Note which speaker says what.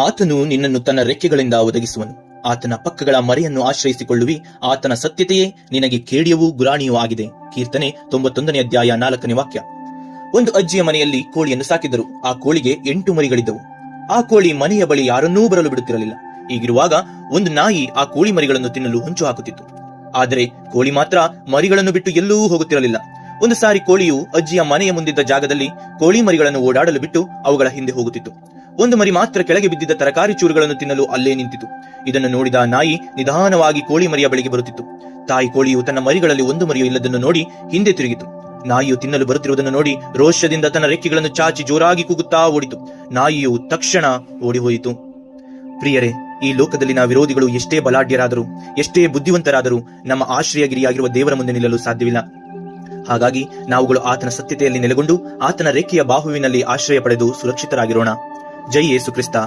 Speaker 1: ಆತನು ನಿನ್ನನ್ನು ತನ್ನ ರೆಕ್ಕೆಗಳಿಂದ ಒದಗಿಸುವನು. ಆತನ ಪಕ್ಕಗಳ ಮರೆಯನ್ನು ಆಶ್ರಯಿಸಿಕೊಳ್ಳುವಿ. ಆತನ ಸತ್ಯತೆಯೇ ನಿನಗೆ ಕೇಡಿಯವೂ ಗುರಾಣಿಯೂ ಆಗಿದೆ. ಕೀರ್ತನೆ 91ನೇ ಅಧ್ಯಾಯ 4ನೇ ವಾಕ್ಯ. ಒಂದು ಅಜ್ಜಿಯ ಮನೆಯಲ್ಲಿ ಕೋಳಿಯನ್ನು ಸಾಕಿದ್ದರು. ಆ ಕೋಳಿಗೆ 8 ಮರಿಗಳಿದ್ದವು. ಆ ಕೋಳಿ ಮನೆಯ ಬಳಿ ಯಾರನ್ನೂ ಬರಲು ಬಿಡುತ್ತಿರಲಿಲ್ಲ. ಹೀಗಿರುವಾಗ ಒಂದು ನಾಯಿ ಆ ಕೋಳಿ ಮರಿಗಳನ್ನು ತಿನ್ನಲು ಹೊಂಚು ಹಾಕುತ್ತಿತ್ತು. ಆದರೆ ಕೋಳಿ ಮಾತ್ರ ಮರಿಗಳನ್ನು ಬಿಟ್ಟು ಎಲ್ಲೂ ಹೋಗುತ್ತಿರಲಿಲ್ಲ. ಒಂದು ಸಾರಿ ಕೋಳಿಯು ಅಜ್ಜಿಯ ಮನೆಯ ಮುಂದಿದ್ದ ಜಾಗದಲ್ಲಿ ಕೋಳಿ ಮರಿಗಳನ್ನು ಓಡಾಡಲು ಬಿಟ್ಟು ಅವುಗಳ ಹಿಂದೆ ಹೋಗುತ್ತಿತ್ತು. ಒಂದು ಮರಿ ಮಾತ್ರ ಕೆಳಗೆ ಬಿದ್ದಿದ್ದ ತರಕಾರಿ ಚೂರುಗಳನ್ನು ತಿನ್ನಲು ಅಲ್ಲೇ ನಿಂತಿತು. ಇದನ್ನು ನೋಡಿದ ನಾಯಿ ನಿಧಾನವಾಗಿ ಕೋಳಿ ಮರಿಯ ಬಳಿಗೆ ಬರುತ್ತಿತ್ತು. ತಾಯಿ ಕೋಳಿಯು ತನ್ನ ಮರಿಗಳಲ್ಲಿ ಒಂದು ಮರಿಯೂ ಇಲ್ಲದನ್ನು ನೋಡಿ ಹಿಂದೆ ತಿರುಗಿತು. ನಾಯಿಯು ತಿನ್ನಲು ಬರುತ್ತಿರುವುದನ್ನು ನೋಡಿ ರೋಷದಿಂದ ತನ್ನ ರೆಕ್ಕೆಗಳನ್ನು ಚಾಚಿ ಜೋರಾಗಿ ಕೂಗುತ್ತಾ ಓಡಿತು. ನಾಯಿಯು ತಕ್ಷಣ ಓಡಿ ಹೋಯಿತು. ಪ್ರಿಯರೇ, ಈ ಲೋಕದಲ್ಲಿನ ವಿರೋಧಿಗಳು ಎಷ್ಟೇ ಬಲಾಢ್ಯರಾದರೂ, ಎಷ್ಟೇ ಬುದ್ಧಿವಂತರಾದರೂ ನಮ್ಮ ಆಶ್ರಯಗಿರಿಯಾಗಿರುವ ದೇವರ ಮುಂದೆ ನಿಲ್ಲಲು ಸಾಧ್ಯವಿಲ್ಲ. ಹಾಗಾಗಿ ನಾವುಗಳು ಆತನ ಸತ್ಯತೆಯಲ್ಲಿ ನೆಲೆಗೊಂಡು ಆತನ ರೆಕ್ಕೆಯ ಬಾಹುವಿನಲ್ಲಿ ಆಶ್ರಯ ಪಡೆದು ಸುರಕ್ಷಿತರಾಗಿರೋಣ. ಜೈ ಯೇಸು ಕ್ರಿಸ್ತ.